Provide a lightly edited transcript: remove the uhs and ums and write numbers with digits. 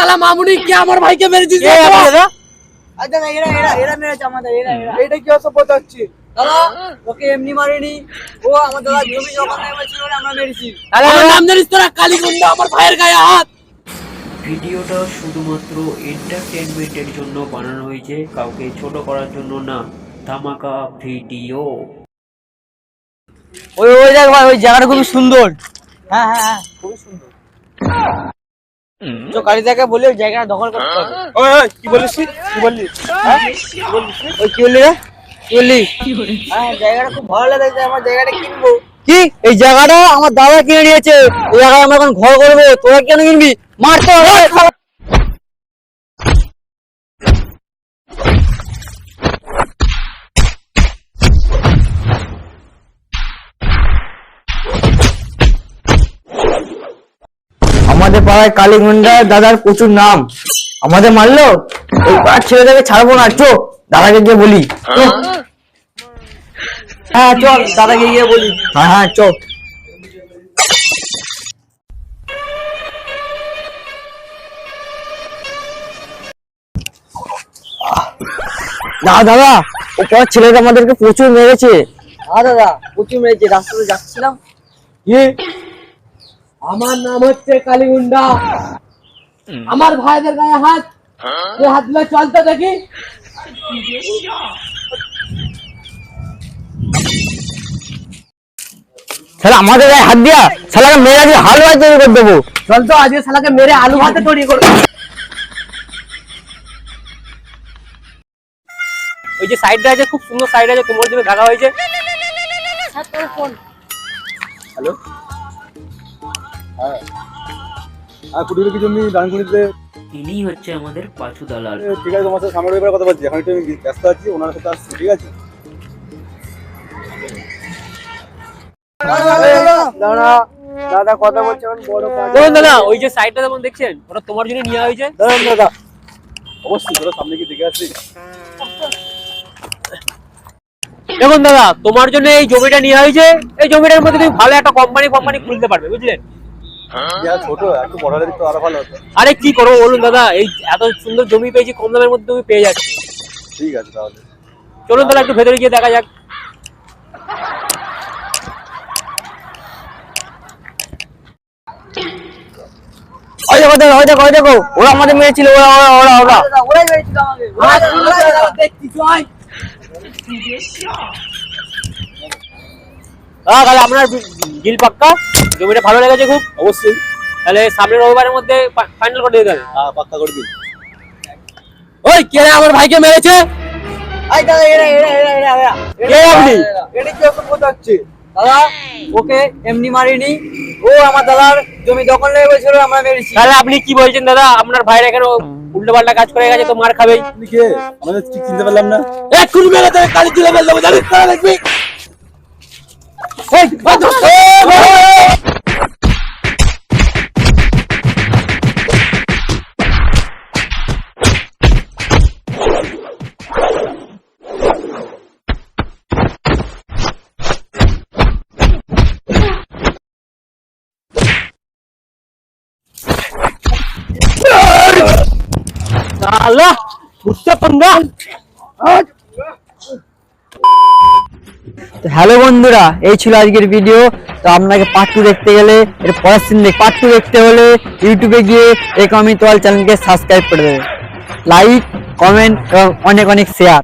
সালা মামুনি কি আমার ভাইকে মেরেছিস দাদা? আচ্ছা না, এরা মেরেছে আমাদের, এরা। এটা কি অসভ্যতা হচ্ছে? দাদা ওকে এমনি মারিনি, ও আমার দাদা জমি যখন নেমেছিল আমরা মেরেছি। আমার নাম জানিস তোরা? কালীগুন্ডা আমার ভাইয়ের গায়ে হাত। ভিডিওটা শুধুমাত্র এন্টারটেনমেন্টের জন্য বানানো হয়েছে, কাউকে ছোট করার জন্য না। ধামাকা ভিডিও। ওই দেখ ভাই, ওই জায়গাটা খুব সুন্দর। হ্যাঁ খুবই সুন্দর। তো কারিদাকে বলে ওই জায়গাটা দখল করতে হবে। ওই কি বলিস? কি বললি? হ্যাঁ ওই কি বললি রে? কি বললি? হ্যাঁ জায়গাটা খুব ভালো লাগছে, আমার জায়গাটা কিনবো। কি এই জায়গাটা আমার দাদা কিনে নিয়েছে, এই জায়গায় আমরা এখন ঘর করবো, তোরা কেন কিনবি? মারতে হবে। আমাদের পাড়ায় কালীগুন্ডা দাদার প্রচুর নাম, আমাদের মারলো, এই পাড়ার ছেলেটাকে ছাড়বো না। চো দাদাকে গিয়ে বলি। হ্যাঁ চল দাদাকে গিয়ে বলি। হ্যাঁ চো। দাদা ও পাড়ার ছেলেটা আমাদেরকে প্রচুর মেরেছে। হ্যাঁ দাদা প্রচুর মেরেছে, রাস্তাতে যাচ্ছিলাম। কি? আমার নাম হচ্ছে কালীগুন্ডা, আমার ভাইদের গায়ে হাত, তুই হাত দিলে চলতে দেখি। শালা আমাদের গায়ে হাত দিয়া শালাকে মেরে আজকে হালুয়া তৈরি করে দেবো। চল তো আজকে শালাকে মেরে আলু ভাতে তৈরি করবো। ওই যে সাইডটা আছে, খুব সুন্দর সাইড আছে, তোমার জন্য দেখা হয়েছে। হ্যালো হ্যাঁ কুটির কিছু আমি ডানকুনিতে। ইনি হচ্ছে আমাদের পাঁচু দালাল। ঠিক আছে, তোমার সাথে সামনের ব্যাপারে কথা বলছি, এখন একটু আমি ব্যস্ত আছি, ওনার সাথে আসছি। ঠিক আছে দাদা কথা বলছে এখন বড় কাজ। দেখুন দাদা, ওই যে সাইডটা যেমন দেখছেন, ওটা তোমার জন্য নেওয়া হয়েছে। দাদা অবশ্যই তোরা সামনে কি দেখে আসছি। দেখুন দাদা, তোমার জন্য এই জমিটা নেওয়া হয়েছে। এই জমিটার মধ্যে তুমি ভালো একটা কোম্পানি খুলতে পারবে, বুঝলেন? ছোট একটু বড় হলে তো আরো ভালো হতো। আরে কি করবো বলুন দাদা, এই এত সুন্দর জমি পেয়েছি, কম দামের মধ্যে তুমি পেয়ে যাচ্ছ। ঠিক আছে তাহলে চলুন তাহলে একটু ভেতরে গিয়ে দেখা যাক। ওই দেখো ওরা আমাদের মেরেছিল, ওরা দাদা ওরাই মেরেছিল আমাকে, দেখছি চল। তাহলে আপনার ডিল পাক্কা? জমিটা ভালো লেগেছে খুব? অবশ্যই। তাহলে সামনের রবিবারের মধ্যে ফাইনাল করে দিতে হবে। হ্যাঁ পাক্কা করে দিন। ওই কে রে আমার ভাইকে মেরেছে? আই দাদা এরা কে আপনি? এটা কি অসভ্যতা হচ্ছে? দাদা ওকে এমনি মারিনি, ও আমার দাদার জমি দখল নিয়ে বলেছিল, আমরা মেরেছি। তাহলে আপনি কি বলছেন দাদা? আপনার ভাইরা এখানে উল্টো পাল্টা কাজ করে গেছে, তো মার খাবেই। আপনি কে? আমাদের ঠিক চিনতে পারলাম না। এক্ষুনি মেরে দেবে, কালি তুলে ফেল দেবো, জানিস তারা দেখবি। এই, বাদ দাও। আল্লাহ বুঝতে পারলাম। হ্যালো বন্ধুরা, এই ছিল আজকের ভিডিও। তো আপনাকে পার্ট 2 দেখতে গেলে, এর পরের সিন পার্ট 2 দেখতে হলে ইউটিউবে গিয়ে এই কমিতোয়াল চ্যানেলকে সাবস্ক্রাইব করে দেবে, লাইক কমেন্ট এবং অনেক শেয়ার।